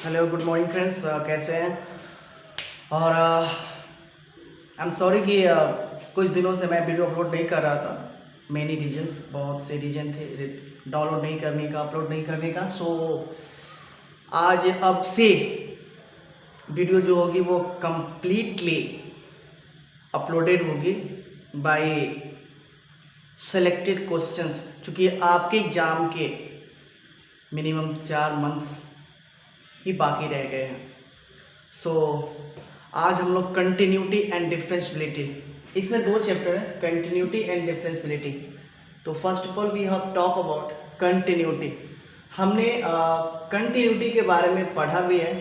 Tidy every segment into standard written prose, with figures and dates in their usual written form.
Hello good morning friends, कैसे हैं। और आई एम सॉरी कि कुछ दिनों से मैं वीडियो अपलोड नहीं कर रहा था। मेनी रीजंस, बहुत से रीजन थे डाउनलोड नहीं करने का, अपलोड नहीं करने का। सो आज अब से वीडियो जो होगी वो कंप्लीटली अपलोडेड होगी बाय सेलेक्टेड क्वेश्चंस, क्योंकि आपके एग्ज़ाम के मिनिमम 4 मंथ्स ही बाकी रह गए हैं। सो आज हम लोग कंटिन्यूटी एंड डिफरेंशियबिलिटी, इसमें 2 चैप्टर है, कंटिन्यूटी एंड डिफरेंशियबिलिटी। तो first of all we have talk about continuity. हमने कंटिन्यूटी के बारे में पढ़ा भी है,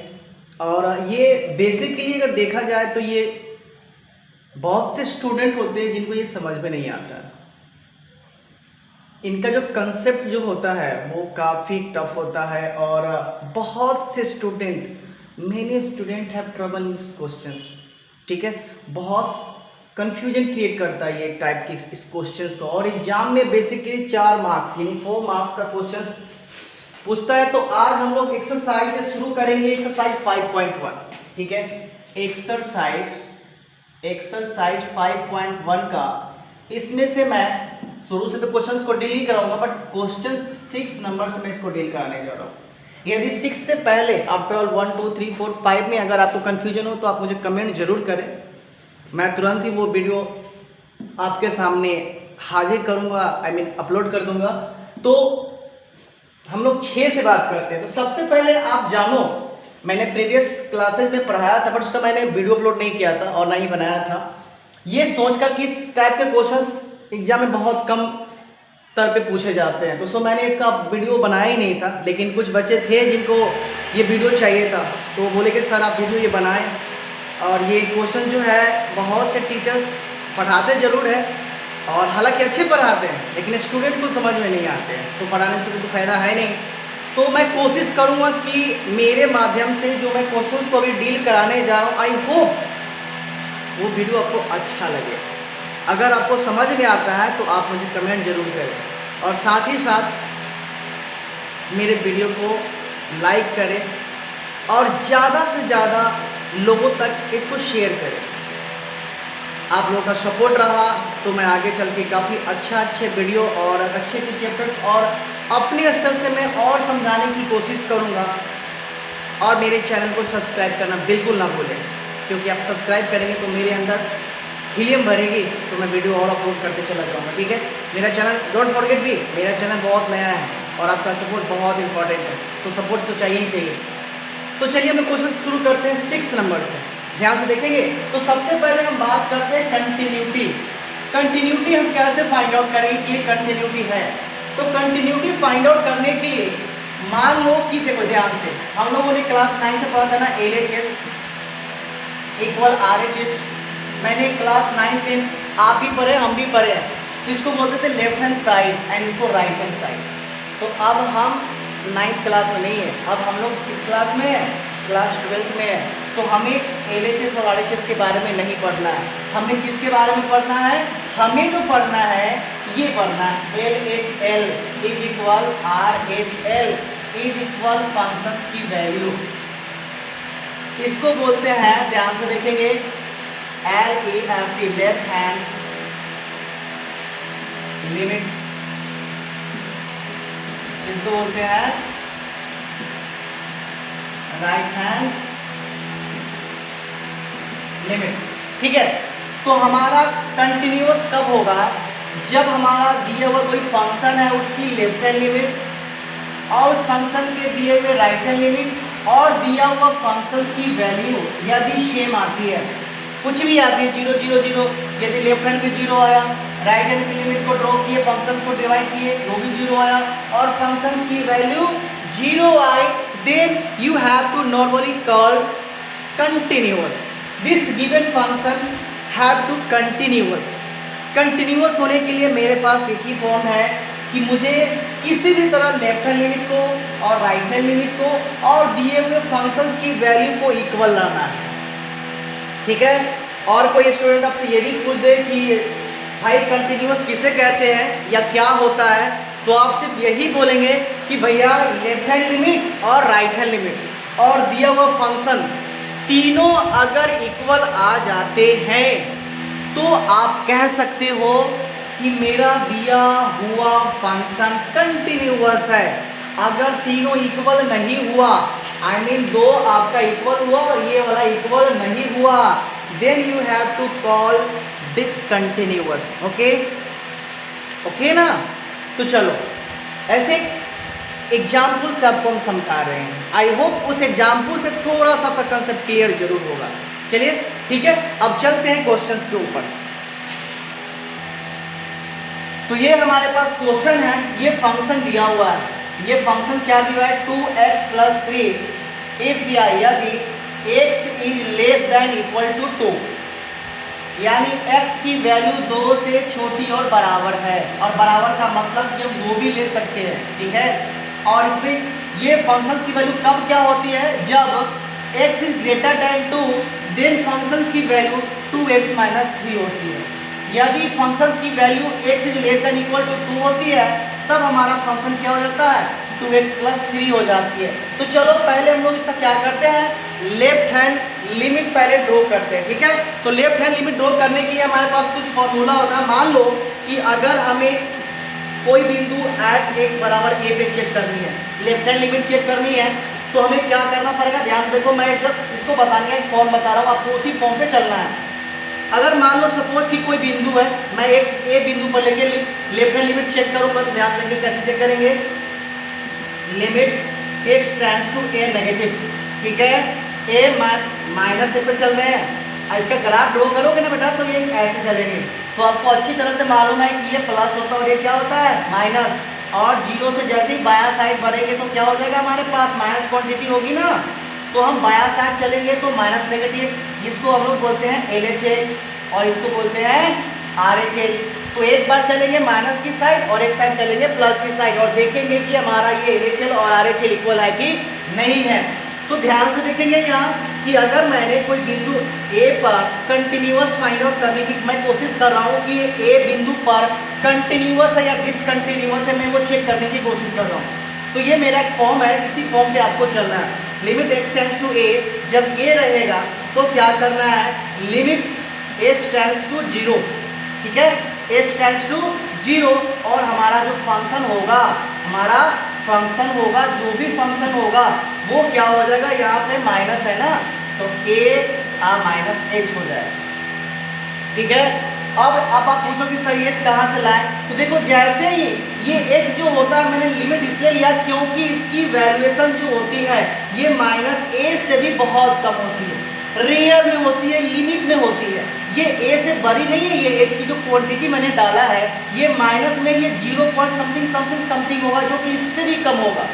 और ये बेसिकली अगर देखा जाए तो ये बहुत से स्टूडेंट होते हैं जिनको ये समझ में नहीं आता है। इनका जो कंसेप्ट जो होता है वो काफ़ी टफ होता है, और बहुत से many student have trouble in questions. ठीक है, बहुत कंफ्यूजन क्रिएट करता है ये टाइप के इस क्वेश्चंस को। और एग्जाम में बेसिकली 4 मार्क्स यानी 4 मार्क्स का क्वेश्चंस पूछता है। तो आज हम लोग एक्सरसाइज से शुरू करेंगे, एक्सरसाइज 5.1। ठीक है, एक्सरसाइज 5.1 का, इसमें से मैं शुरू से तो क्वेश्चंस को डील ही कराऊंगा, बट क्वेश्चन 6 नंबर से मैं इसको डील कराने जा रहा हूँ। यदि 6 से पहले आफ्टर ऑल 1 2 3 4 5 में अगर आपको कंफ्यूजन हो तो आप मुझे कमेंट जरूर करें, मैं तुरंत ही वो वीडियो आपके सामने हाजिर करूंगा, अपलोड कर दूंगा। तो हम लोग 6 से बात करते हैं। तो सबसे पहले आप जानो, मैंने प्रीवियस क्लासेज में पढ़ाया था, बट उसका मैंने वीडियो अपलोड नहीं किया था और ना ही बनाया था, ये सोचकर कि इस टाइप के क्वेश्चंस एग्जाम में बहुत कम स्तर पे पूछे जाते हैं। तो मैंने इसका वीडियो बनाया ही नहीं था, लेकिन कुछ बच्चे थे जिनको ये वीडियो चाहिए था, तो वो बोले कि सर आप वीडियो ये बनाएं। और ये क्वेश्चन जो है बहुत से टीचर्स पढ़ाते ज़रूर है, और हालांकि अच्छे पढ़ाते हैं, लेकिन स्टूडेंट को समझ में नहीं आते हैं, तो पढ़ाने से कोई फ़ायदा है नहीं। तो मैं कोशिश करूँगा कि मेरे माध्यम से जो मैं क्वेश्चन को अभी डील कराने जा रहा हूँ, आई होप वो वीडियो आपको अच्छा लगे। अगर आपको समझ में आता है तो आप मुझे कमेंट जरूर करें, और साथ ही साथ मेरे वीडियो को लाइक करें और ज़्यादा से ज़्यादा लोगों तक इसको शेयर करें। आप लोगों का सपोर्ट रहा तो मैं आगे चल के काफ़ी अच्छे वीडियो और अच्छे चैप्टर्स और अपने स्तर से मैं और समझाने की कोशिश करूँगा। और मेरे चैनल को सब्सक्राइब करना बिल्कुल ना भूलें, क्योंकि आप सब्सक्राइब करेंगे तो मेरे अंदर हीलियम भरेगी, तो मैं वीडियो और अपलोड करते चला जाऊँगा। ठीक है, मेरा चैनल डोंट फॉरगेट भी, मेरा चैनल बहुत नया है और आपका सपोर्ट बहुत इंपॉर्टेंट है, तो सपोर्ट तो चाहिए ही चाहिए। तो चलिए हम क्वेश्चन शुरू करते हैं 6 नंबर से, ध्यान से देखेंगे। तो सबसे पहले हम बात करते हैं कंटिन्यूटी। कंटिन्यूटी हम कैसे फाइंड आउट करेंगे कि ये कंटिन्यूटी है। तो कंटिन्यूटी फाइंड आउट करने के लिए मान लो कि देखो ध्यान से, हम लोगों ने क्लास 9 में पढ़ा था ना, LHS इक्वल RHS। मैंने क्लास 9 10 आप भी पढ़े, हम भी पढ़े हैं। इसको बोलते थे लेफ्ट हैंड साइड एंड इसको राइट हैंड साइड। तो अब हम 9th क्लास में नहीं है, अब हम लोग किस क्लास में है, क्लास 12th में है। तो हमें LHS और RHS के बारे में नहीं पढ़ना है, हमें किसके बारे में पढ़ना है, हमें तो पढ़ना है, ये पढ़ना है LHL is equal RHL is equal functions की वैल्यू। इसको बोलते हैं, ध्यान से देखेंगे, LEFT लेफ्ट हैंड लिमिट, इसको बोलते हैं राइट हैंड लिमिट। ठीक है, तो हमारा कंटिन्यूअस कब होगा, जब हमारा दिया हुआ कोई फंक्शन है उसकी लेफ्ट हैंड लिमिट और उस फंक्शन के दिए हुए राइट हैंड लिमिट और दिया हुआ फंक्शन की वैल्यू यदि सेम आती है, कुछ भी आती है 0 0 0, यदि लेफ्ट हैंड में 0 आया, राइट हैंड की लिमिट को ड्रॉ किए, फंक्शंस को डिवाइड किए, वो भी 0 आया और फंक्शंस की वैल्यू 0 आई, then you have to normally call continuous. This given function have to continuous. Continuous होने के लिए मेरे पास एक ही फॉर्म है कि मुझे किसी भी तरह लेफ्ट हैंड लिमिट को और राइट हैंड लिमिट को और दिए हुए फंक्शंस की वैल्यू को इक्वल लाना है। ठीक है, और कोई स्टूडेंट आपसे ये भी पूछ दे कि भाई कंटिन्यूअस किसे कहते हैं या क्या होता है, तो आप सिर्फ यही बोलेंगे कि भैया लेफ्ट हैंड लिमिट और राइट हैंड लिमिट और दिया हुआ फंक्शन तीनों अगर इक्वल आ जाते हैं तो आप कह सकते हो कि मेरा दिया हुआ फंक्शन कंटिन्यूअस है। अगर तीनों इक्वल नहीं हुआ, आई मीन दो आपका इक्वल हुआ और ये वाला इक्वल नहीं हुआ, then you have to call discontinuous. Okay okay ना। तो चलो ऐसे एग्जाम्पल से आपको हम समझा रहे हैं। आई होप उस एग्जाम्पल से थोड़ा सा आपका कंसेप्ट क्लियर जरूर होगा। चलिए ठीक है, अब चलते हैं क्वेश्चंस के ऊपर। तो ये हमारे पास क्वेश्चन है, ये फंक्शन दिया हुआ है। ये फंक्शन क्या दिया है, 2x + 3 इफ या यदि x is less than equal to 2, यानी x की वैल्यू 2 से छोटी और बराबर है। और बराबर का मतलब कि हम 2 भी ले सकते हैं, ठीक है। और इसमें ये फंक्शंस की वैल्यू कब क्या होती है, जब x is greater than 2, then functions की वैल्यू 2x - 3 होती है। यदि फंक्शंस की value x is less than equal to 2 होती है, तब हमारा फंक्शन क्या हो जाता है, 2x + 3 हो जाती है। तो चलो पहले हम लोग इसका क्या करते हैं, लेफ्ट हैंड लिमिट पहले ड्रॉ करते हैं, ठीक है। तो लेफ्ट हैंड लिमिट ड्रॉ करने के लिए हमारे पास कुछ फॉर्मूला होता है। मान लो कि अगर हमें कोई बिंदु एट x बराबर a पे चेक करनी है, लेफ्ट हैंड लिमिट चेक करनी है, तो हमें क्या करना पड़ेगा, ध्यान से देखो, मैं जब इसको बताने का एक फॉर्म बता रहा हूँ, आपको उसी फॉर्म पे चलना है। अगर मान लो सपोज कि कोई बिंदु है, मैं एक ए बिंदु पर लेके लेफ्ट हैंड लिमिट चेक करूँगा, तो ध्यान देंगे कैसे चेक करेंगे, limit x tends to a negative, ठीक है, a माइनस ए पे चल रहे हैं। इसका ग्राफ ड्रॉ करोगे ना बेटा, तो ये ऐसे चलेंगे। तो आपको अच्छी तरह से मालूम है कि ये प्लस होता है और ये क्या होता है, माइनस। और 0 से जैसे ही बायां साइड बढ़ेंगे तो क्या हो जाएगा, हमारे पास माइनस क्वांटिटी होगी ना, तो हम बायां साइड चलेंगे तो माइनस नेगेटिव, जिसको हम लोग बोलते हैं LHL और इसको बोलते हैं RHL। तो एक बार चलेंगे माइनस की साइड और एक साइड चलेंगे प्लस की साइड, और देखेंगे कि हमारा ये LHL और RHL इक्वल है कि नहीं है। तो ध्यान से देखेंगे यहाँ कि अगर मैंने कोई बिंदु A पर कंटिन्यूअस फाइंड आउट करने की मैं कोशिश कर रहा हूँ कि A बिंदु पर कंटिन्यूअस है या डिसकंटिन्यूअस है, मैं वो चेक करने की कोशिश कर रहा हूँ। तो ये मेरा एक फॉर्म है, इसी फॉर्म पे आपको चलना है। Limit x tends to a, जब ये रहेगा तो क्या करना है, लिमिट h टेंड्स टू 0, ठीक है, h टेंड्स टू 0, और हमारा जो फंक्शन होगा, हमारा फंक्शन होगा, जो भी फंक्शन होगा वो क्या हो जाएगा, यहाँ पे माइनस है ना, तो a माइनस h हो जाएगा, ठीक है। अब आप पूछो कि सर h कहाँ से लाए, तो देखो जैसे ही ये h जो होता है, मैंने लिमिट इसलिए लिया क्योंकि इसकी वैल्यूएशन जो होती है ये -a से भी बहुत कम होती है, रेयर में होती है, लिमिट में होती है। ये a से बड़ी नहीं है, ये h की जो क्वांटिटी मैंने डाला है ये माइनस में ये 0 पॉइंट समथिंग होगा, जो कि इससे भी कम होगा,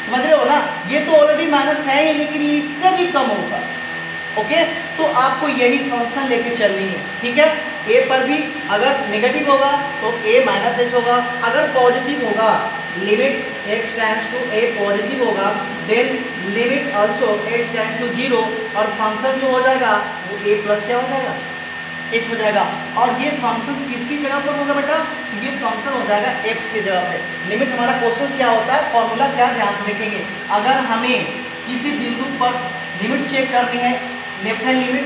समझ रहे हो ना। ये तो ऑलरेडी माइनस है ही, लेकिन ये इससे भी कम होगा। ओके, तो आपको यही फंक्शन लेके चलनी है, ठीक है। a पर भी अगर नेगेटिव होगा तो a माइनस h होगा, अगर पॉजिटिव होगा, limit x tends to a positive होगा, then limit also h tends to 0, और फंक्शन जो हो जाएगा वो a प्लस क्या हो जाएगा, h हो जाएगा। और ये फंक्शन किसकी जगह पर होगा बेटा, ये फंक्शन हो जाएगा x की जगह पे। लिमिट हमारा क्वेश्चन क्या होता है, फॉर्मूला क्या, ध्यान से देखेंगे। अगर हमें किसी बिंदु पर लिमिट चेक करनी है, लेफ्ट हैंड लिमिट,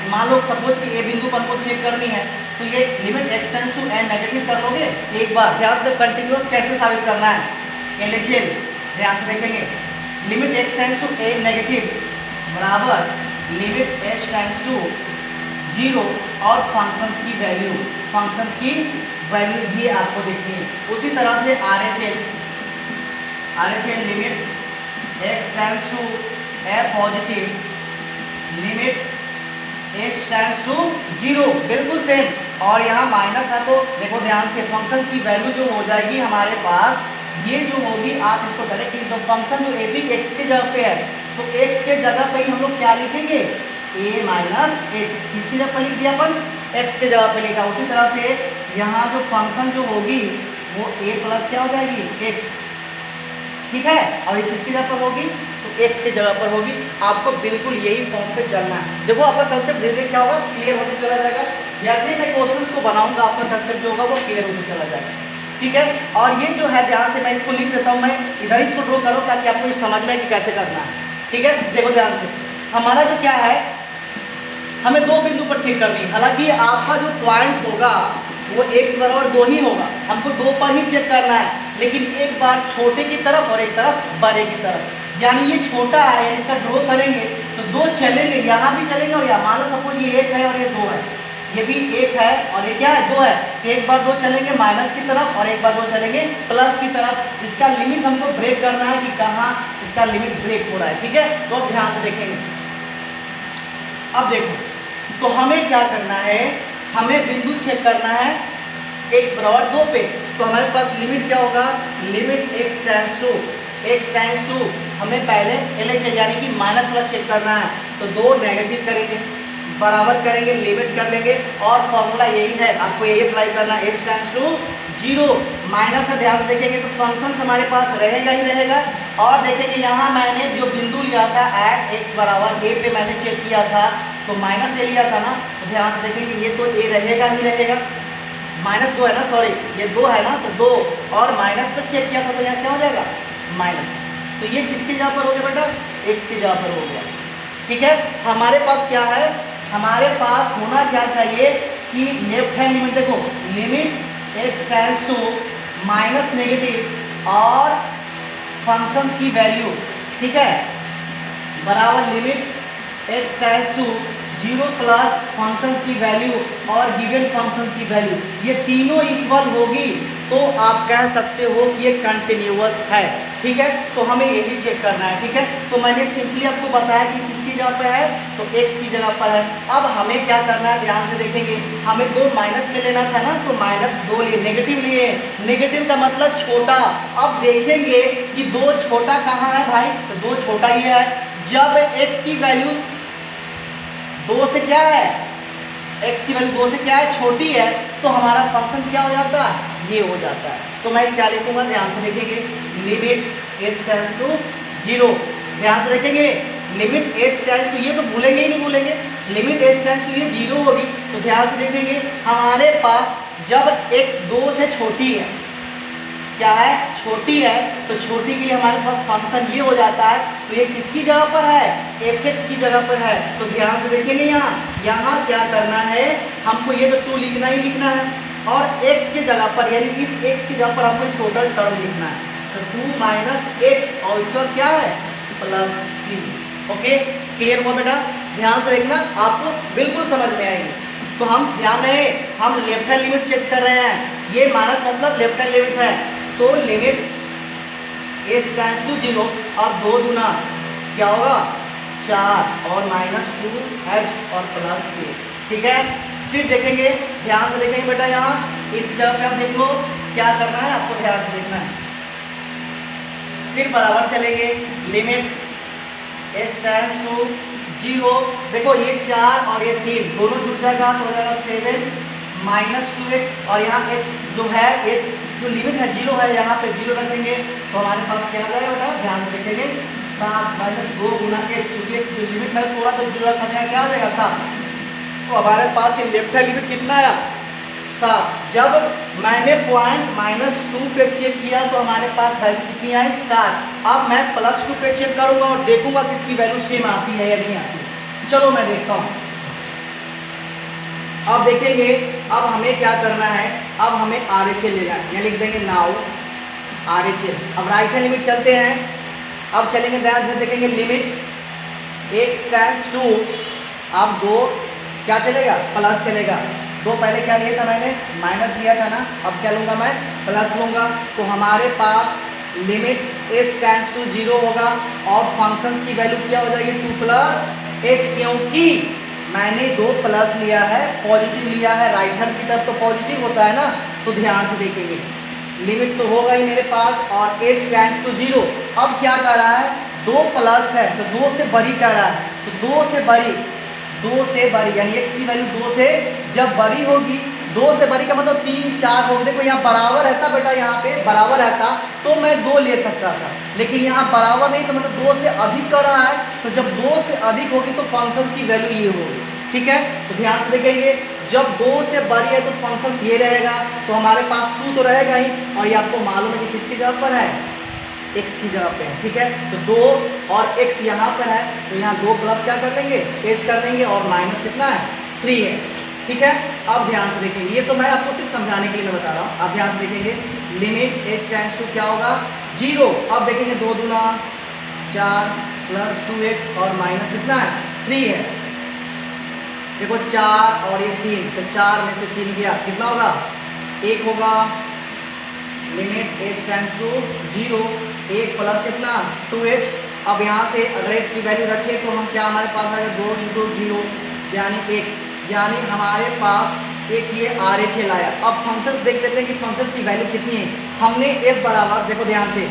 मान लो सपोज कि ए बिंदु पर हमको चेक करनी है, तो ये limit x tends to n negative कर लोगे एक बार। ध्यान से कंटिन्यूअस कैसे साबित करना है, LHL, ध्यान से देखेंगे, limit x tends to a negative बराबर लिमिट h टेंड्स टू 0 और फंक्शंस की वैल्यू भी आपको देखनी है। उसी तरह से RHL limit x tends to a positive, limit h tends to 0, बिल्कुल सेम। और यहाँ माइनस है, तो देखो ध्यान से फंक्शन की वैल्यू जो हो जाएगी हमारे पास, ये जो होगी, आप इसको डायरेक्टली, तो फंक्शन जो a भी x के जगह पे है, तो x के जगह पे ही हम लोग क्या लिखेंगे, a माइनस h, किसकी जगह पर लिख दिया अपन, x के जगह पे लिखा। उसी तरह से यहाँ जो फंक्शन जो होगी वो a प्लस क्या हो जाएगी, h, ठीक है, और ये किसकी जगह पर होगी, तो x के जगह पर होगी। आपको बिल्कुल यही फॉर्म पे चलना है। देखो आपका कंसेप्ट धीरे धीरे क्या होगा, क्लियर होते चला जाएगा। जैसे ही मैं क्वेश्चंस को बनाऊंगा आपका कंसेप्ट जो होगा वो क्लियर होते चला जाएगा, ठीक है। और ये जो है, ध्यान से मैं इसको लिख देता हूँ, मैं इधर इसको ड्रॉ करूँ ताकि आपको ये समझ में कि कैसे करना है। ठीक है, देखो ध्यान से, हमारा जो क्या है, हमें दो बिंदु पर चेक करनी है। हालांकि आपका जो पॉइंट होगा वो x बराबर 2 ही होगा, हमको 2 पर ही चेक करना है, लेकिन एक बार छोटे की तरफ और एक तरफ बड़े की तरफ। यानी ये छोटा है, इसका ड्रॉ करेंगे तो 2 चलेंगे, यहाँ भी चलेंगे और यहाँ, मान लो सपोज ये 1 है और ये 2 है, ये भी 1 है और ये क्या है 2 है, तो एक बार 2 चलेंगे माइनस की तरफ और एक बार 2 चलेंगे प्लस की तरफ। इसका लिमिट हमको ब्रेक करना है कि कहाँ इसका लिमिट ब्रेक हो रहा है, ठीक है, तो अब ध्यान से देखेंगे। अब देखो, तो हमें क्या करना है, हमें बिंदु चेक करना है x बराबर 2 पे, तो हमारे पास लिमिट क्या होगा, लिमिट x टेंड्स टू हमें पहले LHS यानी कि माइनस वाला चेक करना है, तो 2 नेगेटिव करेंगे, बराबर करेंगे, लिमिट कर लेंगे और फॉर्मूला यही है, आपको यही अप्लाई करना है, h टेंड्स टू 0 माइनस है। ध्यान से देखेंगे तो फंक्शन हमारे पास रहेगा ही रहेगा। और देखेंगे यहाँ मैंने जो बिंदु लिया था एट x बराबर a पे मैंने चेक किया था, तो माइनस a लिया था ना, तो ध्यान से देखेंगे ये तो a रहेगा ही रहेगा, माइनस 2 है ना, सॉरी ये 2 है ना, तो 2 और माइनस पर चेक किया था तो यहाँ क्या हो जाएगा माइनस, तो ये किसके जगह पर हो गया बेटा, x की जगह पर हो गया, ठीक है। हमारे पास क्या है, हमारे पास होना क्या चाहिए कि लेफ्ट हैंड लिमिट, देखो limit x tends to minus negative और फंक्शंस की वैल्यू, ठीक है, बराबर limit x tends to 0 plus functions की वैल्यू और गिवन फंक्शंस की वैल्यू, ये तीनों इक्वल होगी तो आप कह सकते हो कि ये कंटिन्यूअस है, ठीक है। तो हमें यही चेक करना है, ठीक है। तो मैंने सिंपली आपको बताया कि किसकी जगह पर है, तो x की जगह पर है। अब हमें क्या करना है, ध्यान से देखेंगे, हमें 2 माइनस में लेना था ना, तो -2 लिए, नेगेटिव लिए, नेगेटिव का मतलब छोटा। अब देखेंगे कि 2 छोटा कहाँ है भाई, तो 2 छोटा ही है। जब x की वैल्यू 2 से क्या है, x की वैल्यू 2 से क्या है, छोटी है, तो हमारा फंक्शन क्या हो जाता है, ये हो जाता है। तो मैं क्या लिखूंगा, ध्यान से देखेंगे, लिमिट h टेंड्स टू 0, ध्यान से देखेंगे, लिमिट h टेंड्स टू, ये तो भूलेंगे ही नहीं भूलेंगे, लिमिट h टेंड्स टू ये 0 होगी, तो ध्यान से देखेंगे हमारे पास जब x 2 से छोटी है, क्या है, छोटी है, तो छोटी के लिए हमारे पास फंक्शन ये हो जाता है, तो ये किसकी जगह पर है, fx की जगह पर है। तो ध्यान से देखेंगे यहाँ क्या करना है, हमको ये तो 2 लिखना ही लिखना है और x के जगह पर, यानी इस x की जगह पर हमको टोटल टर्म लिखना है, तो 2 माइनस h और इसका क्या है प्लस 3। ओके, क्लियर हुआ बेटा, ध्यान से देखना, आपको बिल्कुल समझ में आएगी। तो हम ध्यान रहे, हम लेफ्ट हैंड लिमिट चेक कर रहे हैं, ये माइनस मतलब लेफ्ट हैंड लिमिट है, तो लिमिट h टेंड्स टू 0, अब 2 दूना क्या होगा 4 और -2h और प्लस k, ठीक है। फिर देखेंगे, ध्यान से देखेंगे बेटा, यहाँ इस जगह पे आप देख लो क्या करना है, आपको ध्यान से देखना है। फिर बराबर चलेंगे, लिमिट h टेंड्स टू 0, देखो ये 4 और ये 3 दोनों जुड़ जाएगा तो हो जाएगा 7 -2h और यहाँ h जो है, h जो लिमिट है 0 है, यहाँ पे 0 रखेंगे तो हमारे पास क्या आ जाएगा बेटा, ध्यान से देखेंगे 7 - 2 गुना h, क्योंकि जो लिमिट है थोड़ा तो 0 रखा जाएगा, क्या आ जाएगा 7। तो हमारे पास ये लेफ्ट हैंड लिमिट कितना आया 7। जब मैंने पॉइंट -2 पे चेक किया तो हमारे पास वैल्यू कितनी आई 7। अब मैं +2 पे चेक करूंगा और देखूंगा किसकी वैल्यू सेम आती है या नहीं आती। चलो मैं देखता हूँ। अब देखेंगे, अब हमें क्या करना है, अब हमें RHL लेना है, यहाँ लिख देंगे नाउ RHL। अब राइट हैंड लिमिट चलते हैं, अब चलेंगे, ध्यान से देखेंगे, लिमिट x टेंड्स टू, अब 2 क्या चलेगा प्लस चलेगा, 2 पहले क्या लिया था मैंने माइनस लिया था ना, अब क्या लूँगा मैं प्लस लूँगा, तो हमारे पास लिमिट h टेंड्स टू 0 होगा और फंक्शंस की वैल्यू क्या हो जाएगी 2 + h, क्योंकि मैंने 2 प्लस लिया है, पॉजिटिव लिया है, राइट हैंड की तरफ तो पॉजिटिव होता है ना, तो ध्यान से देखेंगे लिमिट तो होगा ही मेरे पास और h टेंड्स टू 0। अब क्या कर रहा है, 2 प्लस है तो 2 से बड़ी कर रहा है, तो 2 से बड़ी यानी x की वैल्यू 2 से जब बड़ी होगी, 2 से बड़ी का मतलब 3 4 होगी। देखो यहाँ बराबर रहता बेटा, यहाँ पे बराबर रहता तो मैं 2 ले सकता था, लेकिन यहाँ बराबर नहीं, तो मतलब 2 से अधिक कर रहा है, तो जब 2 से अधिक होगी तो फंक्शंस की वैल्यू ये होगी, ठीक है। तो ध्यान से देखेंगे, जब 2 से बड़ी है तो फंक्शंस ये रहेगा, तो हमारे पास 2 तो रहेगा ही, और ये आपको मालूम है कि किसकी जगह पर है x की जगह पे है, ठीक है। तो 2 और x यहाँ पर है, तो यहाँ 2 प्लस क्या कर लेंगे, h कर लेंगे, और माइनस कितना है, 3 है, ठीक है। अब ध्यान से देखेंगे, ये तो मैं आपको सिर्फ समझाने के लिए मैं बता रहा हूँ। अब ध्यान से देखेंगे, लिमिट h टेंड्स टू क्या होगा, 0। अब देखेंगे 2 दूना 4 प्लस 2h और माइनस कितना है, 3 है। देखो 4 और ये 3, तो 4 में से 3 गया, कितना होगा, 1 होगा। Limit h tends to 0, 1 plus कितना 2h। अब यहाँ से अगर h की वैल्यू रखें तो हम क्या, हमारे पास आएगा 2 इंटू 0 यानी 1, यानी हमारे पास एक ये RHL आया। अब फंक्शंस देख लेते हैं कि फंक्शंस की वैल्यू कितनी है। हमने f बराबर, देखो ध्यान से,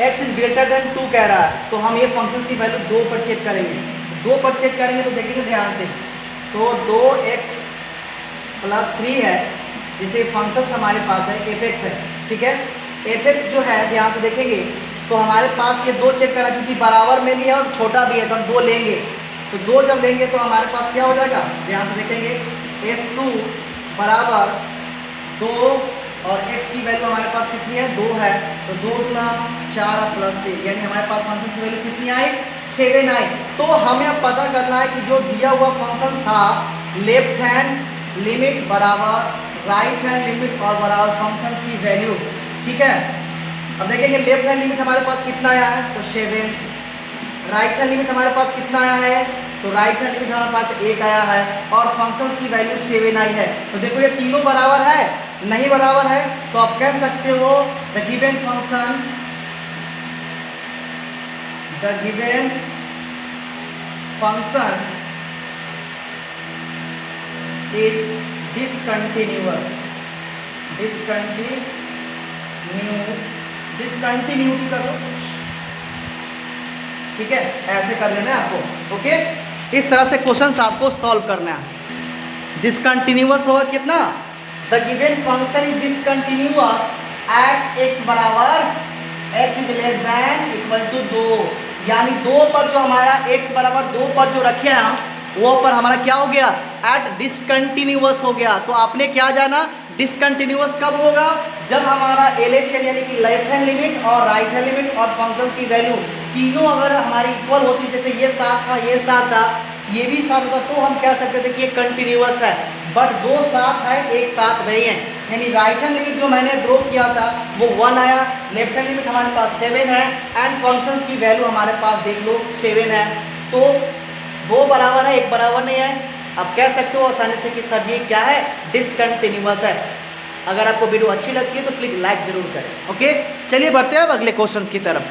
x इज ग्रेटर देन 2 कह रहा है, तो हम ये फंक्शंस की वैल्यू 2 पर चेक करेंगे। 2 पर चेक करेंगे तो देखेंगे ध्यान से, तो 2x प्लस 3 है, जिसे फंक्शन हमारे पास है fx है, ठीक है। fx जो है ध्यान से देखेंगे तो हमारे पास ये 2 चेक करा, क्योंकि बराबर में भी है और छोटा भी है, तो हम 2 लेंगे। तो 2 जब लेंगे तो हमारे पास क्या हो जाएगा, ध्यान से देखेंगे, f2 बराबर 2 और x की वैल्यू हमारे पास कितनी है, 2 है, तो 2 गुना 4 प्लस 3, यानी हमारे पास फंक्शन की वैल्यू कितनी आई, 7 आई। तो हमें अब पता करना है कि जो दिया हुआ फंक्शन था, लेफ्ट हैंड लिमिट बराबर राइट हैंड लिमिट और बराबर फंक्शन की वैल्यू, ठीक है। अब देखेंगे लेफ्ट हैंड लिमिट हमारे पास कितना आया है, तो 7। राइट हैंड लिमिट हमारे पास कितना आया है, तो राइट हैंड लिमिट हमारे पास 1 आया है, और फंक्शंस की वैल्यू 7 आई है। तो देखो ये तीनों बराबर है, नहीं बराबर है, तो आप कह सकते हो the given function, the given function is discontinuous. Discontinuity कर लो, ठीक है, ऐसे कर लेना है आपको, ओके। इस तरह से क्वेश्चंस आपको सॉल्व करना है। डिसकंटिन्यूअस होगा कितना, the given function is discontinuous at x बराबर x is less than equal to 2, यानी 2 पर जो हमारा x बराबर 2 पर जो रखे हैं हम, वो पर हमारा क्या हो गया, एट डिसकंटिन्यूअस हो गया। तो आपने क्या जाना, डिसकंटिन्यूअस कब होगा, जब हमारा LHL यानी कि लेफ्ट हैंड लिमिट और राइट हैंड लिमिट और फंक्शन की वैल्यू तीनों अगर हमारी इक्वल होती, जैसे ये 7 था, ये 7 था, ये भी 7 था, तो हम कह सकते थे कि ये कंटिन्यूअस है। बट 2 7 है, एक 7 नहीं है, यानी राइट हैंड लिमिट जो मैंने ड्रॉ किया था वो 1 आया, लेफ्ट हैंड लिमिट हमारे पास 7 है, एंड फंक्शन की वैल्यू हमारे पास देख लो 7 है। तो 2 बराबर है, 1 बराबर नहीं है। आप कह सकते हो आसानी से कि सर ये क्या है, डिसकंटिन्यूअस है। अगर आपको वीडियो अच्छी लगती है तो प्लीज़ लाइक जरूर करें, ओके। चलिए बढ़ते हैं अब अगले क्वेश्चंस की तरफ।